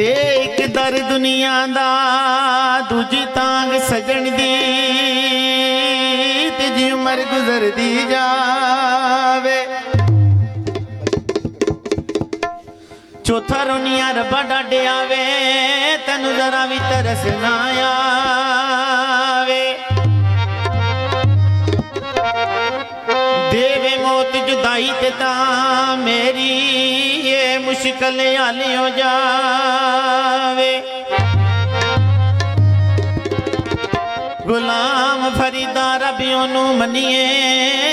ते एक दर दुनिया दा दूजी तांग सजन दी तीजी उम्र गुजरदी जावे चौथा रोनिया रब्बा डाडे आवे तैनू जरा भी तरस ना आवे देवे मौत जुदाई ते तां मेरी ये मुश्किल हाल हो जावे गुलाम फरीदा रबी ओनू मनिए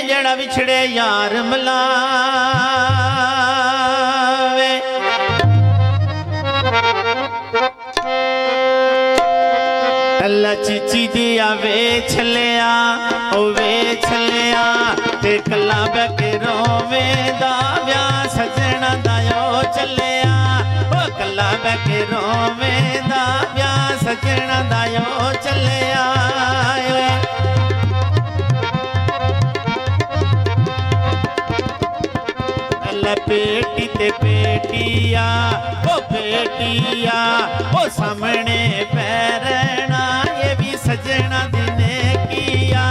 जड़ा विछड़े यार मिलावे अल्लाह चीची दिया वे छलिया ओ वे छलिया ते कला बैके रोवेंदा ब्याह सजना दायो चलिया ओ कला बैके रोवेंदा ब्याह सजना दायो चलिया पेटी ते पेटिया ओ पेटिया ओ सामने पैरना ये भी सजना दिने किया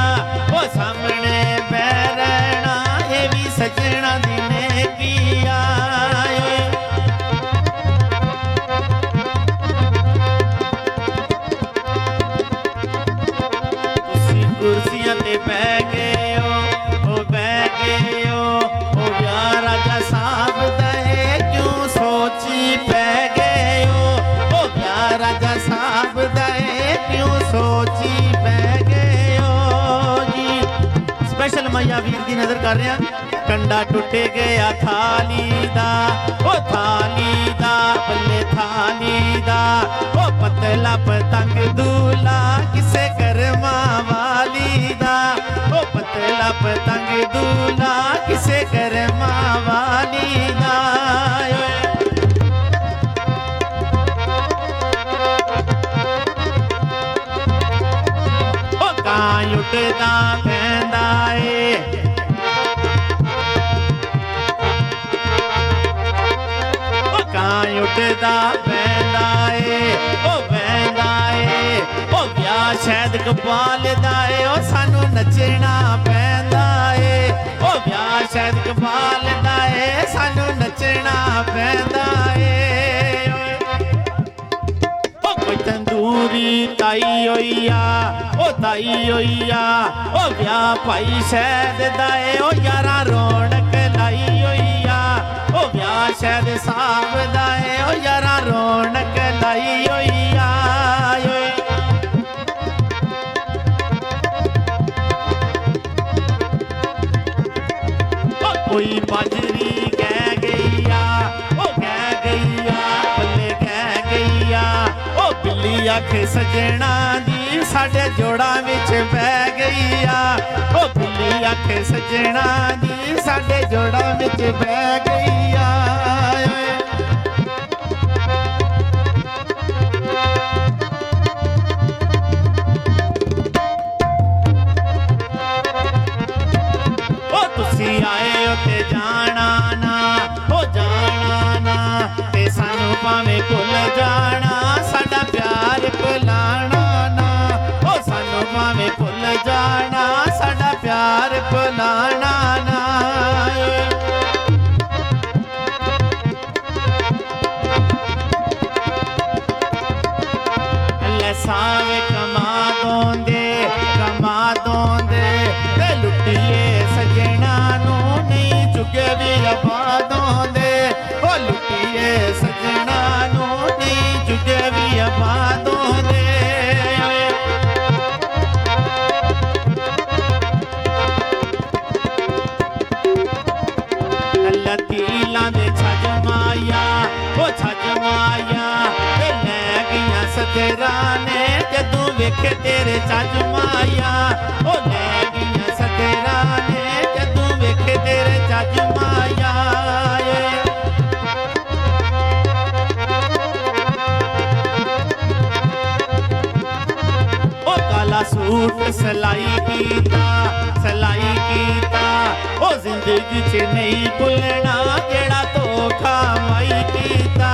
ओ सामने पैरना ये भी सजना दिने किया कुर्सियां ते बह गए हो बह गए हो राजा साहब दे क्यों सोची पै गए हो क्या राजा साहब दे क्यों सोची पै गए हो जी स्पेशल मैया वीर की नजर कर रहे हैं कंडा टुटे गया थाली दा ओ थाली दा बल्ले थाली दा ओ पतला पतंग दूल्हा किसे कर्मा वाली दा ओ पतला पतंग दूल्हा किसे कर्मा वाली दा ओ कां उठदा पैंदा ए उठदा पैंदा ए ओ पैंदा ए ओ ब्याह शैद कपाल दा ए ओ सानू नचना पैंदा ए ओ ब्याह शैद कपाल दा ए सानू नचना पैंदा ए ओ कोई तंदूरी ताई होइया ओ ताई होइया ओ ब्याह भाई शैद दा ए ओ यारा रौनक लाई होइया ओ ब्याह शैद साहब दा ए ओ यारा रौनक लाई होइया ओ कोई बाजरी कह गईया ओ कह गईया बल्ले कह गईया ओ बिल्ली अख सजना दी साडे जोड़ा विच बह गईया ओ बिल्ली अख सजना दी साडे जोड़ा विच बह गईया ओ तुसी आए हो ते जाना ना ओ जाना ना ते सानू भावें भुल जाना साडा प्यार भुलाना ना ओ सानू भावें भुल जाना साडा प्यार भुलाना ना सावे कमा दोंदे ते लुटिए सजना नू नहीं चुके भी आबादों दे ओ लुटिए सजना नू नहीं चुके भी आबादों दे तीलां दे छज माया ओ छज माया ते लै गईयां सदराने जदू वेखे तेरे छज माया ओ लै गईयां सदराने जदू वेखे तेरे छज माया ओ काला सूट सलाई कीता ओ जिंदगी च नहीं भुलना जेड़ा धोखा माई कीता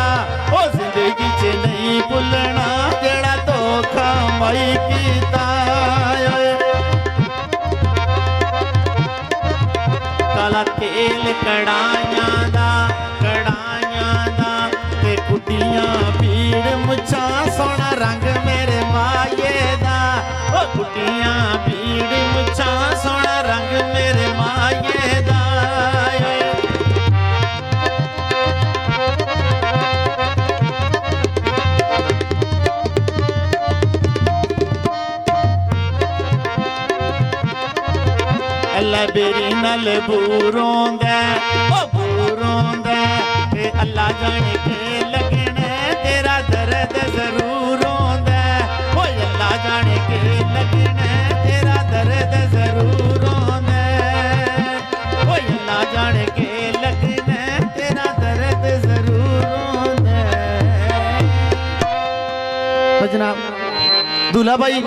ओ जिंदगी च कड़ाइयां दा ते कुटियां पीड़ मुछां सोहना रंग मेरे माये दा ओ कुटियां पीड़ मुछां सोहना रंग मेरे माये दा बेरी नल बूरोंदा ओ बूरोंदा ते अल्लाह जाने के लगने तेरा दर्द जरूर होंदा ओ अल्लाह जाने के लगने तेरा दर्द जरूर होंदा ओ अल्लाह जाने के लगने तेरा दर्द जरूर होंदा। तो जनाब दूल्हा भाई